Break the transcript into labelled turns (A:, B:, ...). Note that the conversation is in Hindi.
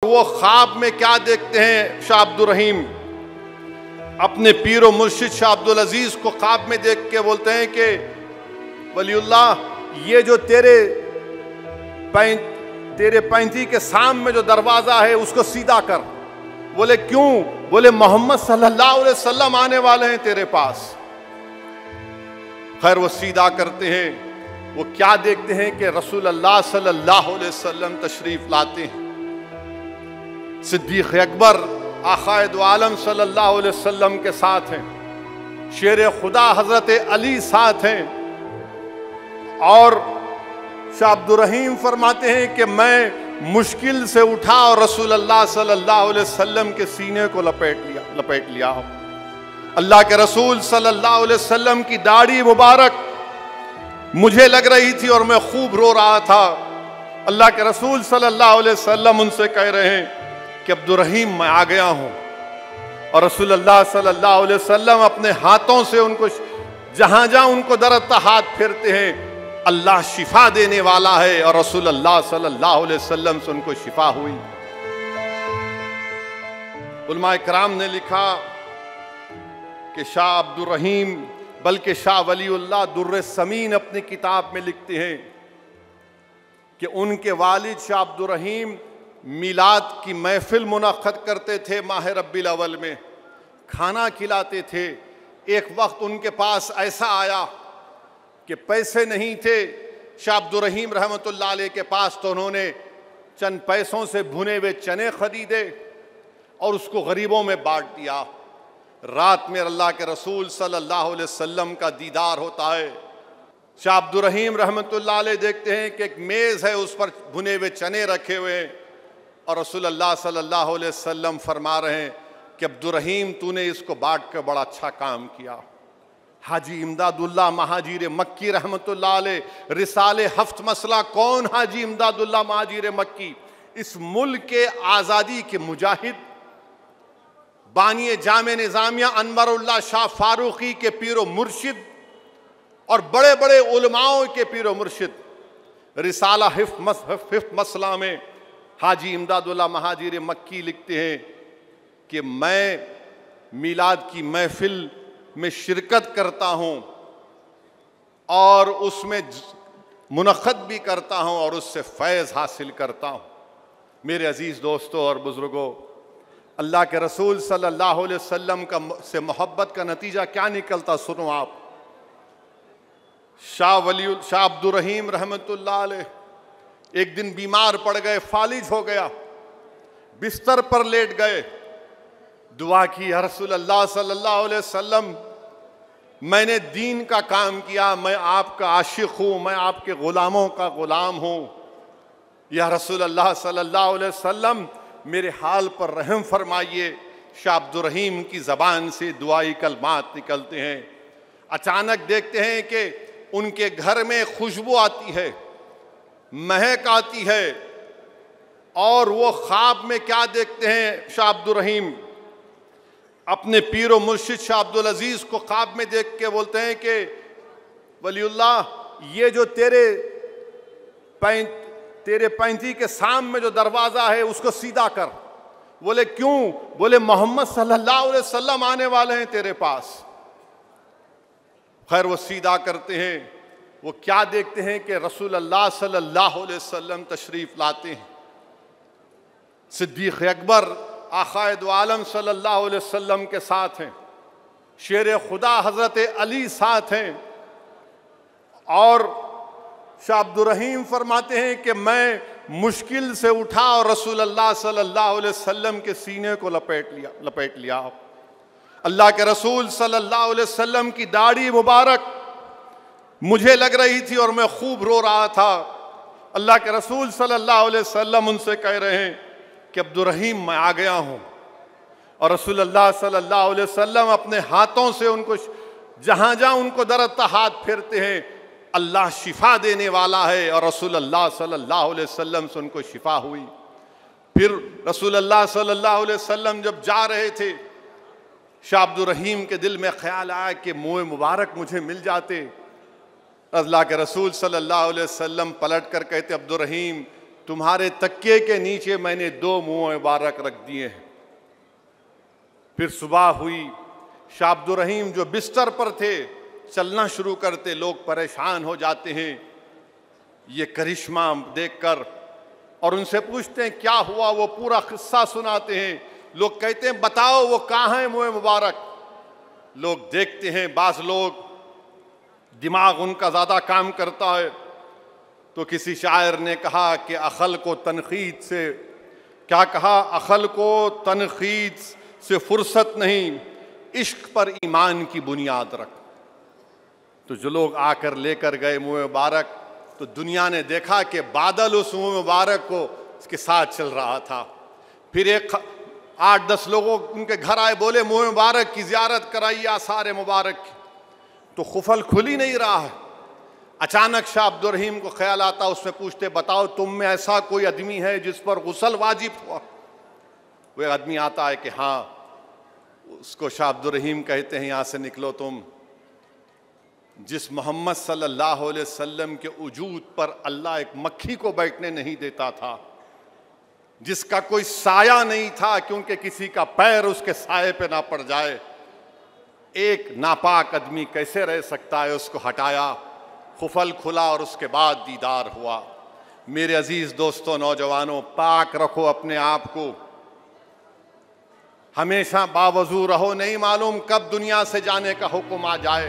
A: वो ख्वाब में क्या देखते हैं शाह अब्दुल रहीम, अपने पीरो मुर्शिद शाह अब्दुल अजीज को ख्वाब में देख के बोलते हैं कि वलीउल्लाह, ये जो तेरे पैंती के सामने जो दरवाजा है उसको सीधा कर। बोले क्यों? बोले मोहम्मद सल्लल्लाहु अलैहि वसल्लम आने वाले हैं तेरे पास। खैर वो सीधा करते हैं। वो क्या देखते हैं कि रसूल अल्लाह सल्लल्लाहु अलैहि वसल्लम तशरीफ लाते हैं। सिद्दीक़ अकबर आक़ाए दो आलम सल्लल्लाहु अलैहि वसल्लम के साथ हैं, शेर खुदा हजरत अली साथ हैं। और शाह अब्दुल रहीम फरमाते हैं कि मैं मुश्किल से उठा और रसूल अल्लाह सल्लल्लाहु अलैहि वसल्लम के सीने को लपेट लिया। अल्लाह के रसूल सल्लल्लाहु अलैहि वसल्लम की दाढ़ी मुबारक मुझे लग रही थी और मैं खूब रो रहा था। अल्लाह के रसूल सल्लल्लाहु अलैहि वसल्लम उनसे कह रहे हैं कि अब्दुल रहीम मैं आ गया हूं। और रसूल अल्लाह सल्लल्लाहु अलैहि वसल्लम अपने हाथों से उनको जहां जहां उनको दरअसल हाथ फेरते हैं, अल्लाह शिफा देने वाला है। और रसूल अल्लाह सल्लल्लाहु अलैहि वसल्लम से उनको शिफा हुई। उलमाए कराम ने लिखा कि शाह अब्दुल रहीम बल्कि शाह वलीउल्लाह दुर्र समीन अपनी किताब में लिखते हैं कि उनके वालिद शाह अब्दुल रहीम मिलाद की महफिल मुनक्कद करते थे, माह रब्बिल अव्वल में खाना खिलाते थे। एक वक्त उनके पास ऐसा आया कि पैसे नहीं थे शाह अब्दुल रहीम रहमतुल्लाह अलैह के पास, तो उन्होंने चंद पैसों से भुने हुए चने खरीदे और उसको गरीबों में बांट दिया। रात में अल्लाह के रसूल सल्लल्लाहु अलैहि वसल्लम का दीदार होता है। शाह अब्दुल रहीम रहमतुल्लाह अलैह देखते हैं कि एक मेज़ है, उस पर भुने हुए चने रखे हुए हैं और रसूल अल्लाह सल्लल्लाहु अलैहि वसल्लम फरमा रहे हैं कि अब्दुल रहीम तूने इसको बांट कर बड़ा अच्छा काम किया। हाजी इमदादुल्लाह महाजीर मक्की रहमतुल्लाह अलैह रिसाले हफ्त मसला, कौन हाजी इमदादुल्लाह महाजीर मक्की? इस मुल्क के आज़ादी के मुजाहिद, बानिए जामे निज़ामिया अनवरुल्लाह शाह फारूकी के पीरो मुर्शिद और बड़े बड़े उलमाओं के पीरो मुर्शिद, रिसाला हिफ्त मसला में हाजी इमदादुल्लाह महाजीर मक्की लिखते हैं कि मैं मिलाद की महफिल में शिरकत करता हूँ और उसमें मुनक़्क़द भी करता हूँ और उससे फैज़ हासिल करता हूँ। मेरे अज़ीज़ दोस्तों और बुज़ुर्गों, अल्लाह के रसूल सल्लल्लाहु अलैहि वसल्लम से मोहब्बत का नतीजा क्या निकलता सुनो आप। शाह अब्दुल रहीम रहमतुल्लाह अलैह एक दिन बीमार पड़ गए, फालिज हो गया, बिस्तर पर लेट गए, दुआ की, या रसूल अल्लाह सल्लल्लाहु अलैहि वसल्लम मैंने दीन का काम किया, मैं आपका आशिक हूँ, मैं आपके ग़ुलामों का ग़ुलाम हूँ, या रसूल अल्लाह सल्लल्लाहु अलैहि वसल्लम मेरे हाल पर रहम फरमाइए। शाह अब्दुल रहीम की ज़बान से दुआई कलमात निकलते हैं। अचानक देखते हैं कि उनके घर में खुशबू आती है, महक आती है और वो ख्वाब में क्या देखते हैं शाह अब्दुल रहीम, अपने पीरो मुर्शिद शाह अब्दुल अजीज को ख्वाब में देख के बोलते हैं कि वलीउल्लाह, ये जो तेरे पैंती के सामने जो दरवाजा है उसको सीधा कर। बोले क्यों? बोले मोहम्मद सल्लल्लाहु अलैहि वसल्लम आने वाले हैं तेरे पास। खैर वो सीधा करते हैं। वो क्या देखते हैं कि रसूल अल्लाह सल्लल्लाहु अलैहि वसल्लम तशरीफ लाते हैं। सिद्दीक़ अकबर आक़ाए दो आलम सल्लल्लाहु अलैहि वसल्लम के साथ हैं, शेर खुदा हजरत अली साथ हैं। और शाह अब्दुल रहीम फरमाते हैं कि मैं मुश्किल से उठा और रसूल अल्लाह सल्लल्लाहु अलैहि वसल्लम के सीने को लपेट लिया। अल्लाह के रसूल सल्लल्लाहु अलैहि वसल्लम की दाढ़ी मुबारक मुझे लग रही थी और मैं खूब रो रहा था। अल्लाह के रसूल सल्लल्लाहु अलैहि वसल्लम उनसे कह रहे हैं कि अब्दुल रहीम मैं आ गया हूँ। और रसूल अल्लाह सल्लल्लाहु अलैहि वसल्लम अपने हाथों से उनको जहाँ जहाँ उनको दरअसल हाथ फेरते हैं, अल्लाह शिफा देने वाला है। और रसूल अल्लाह सल्लल्लाहु अलैहि वसल्लम से उनको शिफा हुई। फिर रसूल अल्लाह सल्लल्लाहु अलैहि वसल्लम जब जा रहे थे, शाह अब्दुल रहीम के दिल में ख्याल आया कि मुँह मुबारक मुझे मिल जाते। अल्लाह के रसूल सल्लल्लाहु अलैहि वसल्लम पलट कर कहते, अब्दुल रहीम तुम्हारे तकिए के नीचे मैंने 2 मुंह मुबारक रख दिए हैं। फिर सुबह हुई, शाह अब्दुर रहीम जो बिस्तर पर थे चलना शुरू करते, लोग परेशान हो जाते हैं ये करिश्मा देखकर और उनसे पूछते हैं क्या हुआ, वो पूरा किस्सा सुनाते हैं। लोग कहते हैं बताओ वो कहाँ है मुंह मुबारक। लोग देखते हैं, बाज़ लोग दिमाग उनका ज़्यादा काम करता है, तो किसी शायर ने कहा कि अखल को तनकीद से, क्या कहा, अखल को तनकीद से फुर्सत नहीं, इश्क पर ईमान की बुनियाद रख। तो जो लोग आकर लेकर गए मुंह मुबारक, तो दुनिया ने देखा कि बादल उस मुंह मुबारक को उसके साथ चल रहा था। फिर 8-10 लोगों उनके घर आए, बोले मुंह मुबारक की ज़ियारत कराइए आसार मुबारक की। तो खुफल खुल ही नहीं रहा है। अचानक शाह अब्दुर रहीम को ख्याल आता, उसमें पूछते बताओ तुम में ऐसा कोई आदमी है जिस पर गुस्ल वाजिब हुआ। वो आदमी आता है कि हाँ। उसको शाह अब्दुर रहीम कहते हैं यहाँ से निकलो तुम। जिस मोहम्मद सल्लल्लाहु अलैहि वसल्लम के वजूद पर अल्लाह एक मक्खी को बैठने नहीं देता था, जिसका कोई साया नहीं था क्योंकि किसी का पैर उसके साये पे ना पड़ जाए, एक नापाक आदमी कैसे रह सकता है, उसको हटाया, खुफल खुला और उसके बाद दीदार हुआ। मेरे अजीज दोस्तों, नौजवानों, पाक रखो अपने आप को, हमेशा बावजू रहो, नहीं मालूम कब दुनिया से जाने का हुक्म आ जाए।